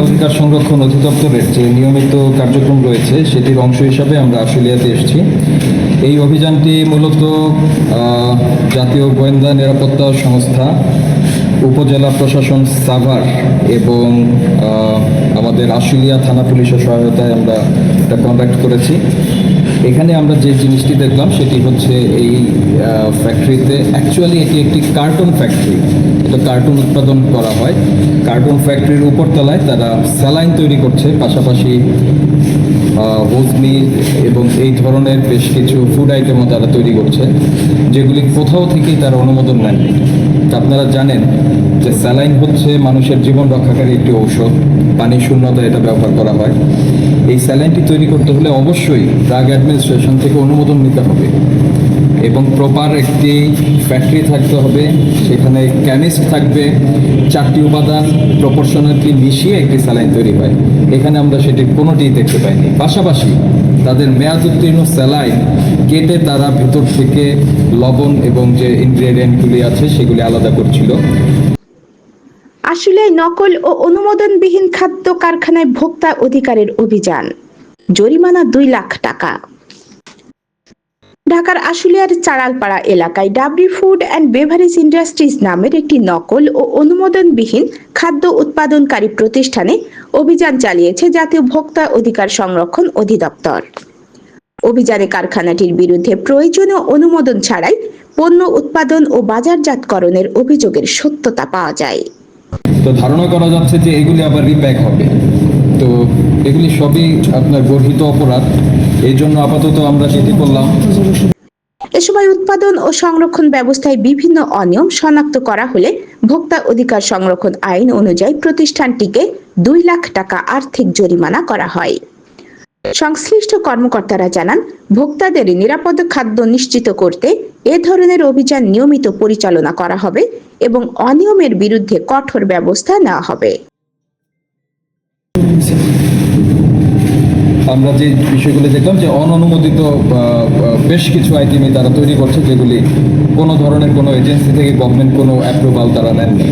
অধিকার সংরক্ষণ অধিদপ্তরের যে নিয়মিত কার্যক্রম রয়েছে সেটির অংশ হিসাবে আমরা আশুলিয়াতে এসেছি। এই অভিযানটি মূলত জাতীয় গোয়েন্দা নিরাপত্তা সংস্থা, উপজেলা প্রশাসন সাভার এবং আমাদের আশুলিয়া থানা পুলিশের সহায়তায় আমরা এটা কন্ডাক্ট করেছি। এখানে আমরা যে জিনিসটি দেখলাম সেটি হচ্ছে এই ফ্যাক্টরিতে অ্যাকচুয়ালি এটি একটি কার্টুন ফ্যাক্টরি। এটা কার্টুন উৎপাদন করা হয়। কার্টুন ফ্যাক্টরির উপরতলায় তারা স্যালাইন তৈরি করছে, পাশাপাশি হোজমি এবং এই ধরনের বেশ কিছু ফুড আইটেমও তারা তৈরি করছে, যেগুলি কোথাও থেকেই তারা অনুমোদন নেননি। আপনারা জানেন যে স্যালাইন হচ্ছে মানুষের জীবন রক্ষাকারী একটি ঔষধ, পানি শূন্যতা এটা ব্যবহার করা হয়। এই স্যালাইনটি তৈরি করতে হলে অবশ্যই ড্রাগ অ্যাডমিনিস্ট্রেশন থেকে অনুমোদন নিতে হবে এবং প্রপার একটি ফ্যাক্টরি থাকতে হবে, সেখানে কেমিস্ট থাকবে, 4টি উপাদান প্রপোর্শনালি মিশিয়ে একটি স্যালাইন তৈরি হয়। এখানে আমরা সেটির কোনোটিই দেখতে পাইনি। পাশাপাশি তাদের মেয়াদ উত্তীর্ণ স্যালাইন কেটে তারা ভেতর থেকে লবণ এবং যে ইনগ্রেডিয়েন্টগুলি আছে সেগুলি আলাদা করছিল। আসলে নকল ও অনুমোদনবিহীন খাদ্য কারখানায় ভোক্তা অধিকারের অভিযান, জরিমানা 2 লাখ টাকা। ঢাকার আশুলিয়ার চাড়ালপাড়া এলাকায় Dabri food and beverage industries নামের একটি নকল ও অনুমোদনবিহীন খাদ্য উৎপাদনকারী প্রতিষ্ঠানে অভিযান চালিয়েছে জাতীয় ভোক্তা অধিকার সংরক্ষণ অধিদপ্তর। অভিযানে কারখানাটির বিরুদ্ধে প্রয়োজনীয় অনুমোদন ছাড়াই পণ্য উৎপাদন ও বাজারজাতকরণের অভিযোগের সত্যতা পাওয়া যায়। তো ধারণা করা যাচ্ছে যে এগুলি আবার রিপ্যাক হবে। তো এগুলি সবই আপনার গর্হিত অপরাধ। এই জন্য আপাতত আমরা সেটি করলাম। এ সময় উৎপাদন ও সংরক্ষণ ব্যবস্থায় বিভিন্ন অনিয়ম শনাক্ত করা হলে ভোক্তা অধিকার সংরক্ষণ আইন অনুযায়ী প্রতিষ্ঠানটিকে 2 লাখ টাকা আর্থিক জরিমানা করা হয়। সংশ্লিষ্ট কর্মকর্তারা জানান, ভোক্তাদের নিরাপদ খাদ্য নিশ্চিত করতে এ ধরনের অভিযান নিয়মিত পরিচালনা করা হবে এবং অনিয়মের বিরুদ্ধে কঠোর ব্যবস্থা নেওয়া হবে। আমরা যে বিষয়গুলি দেখলাম যে অননুমোদিত বেশ কিছু আইটেমই তারা তৈরি করছে, যেগুলি কোনো ধরনের কোনো এজেন্সি থেকে গভর্নমেন্ট কোনো অ্যাপ্রুভাল তারা নেননি।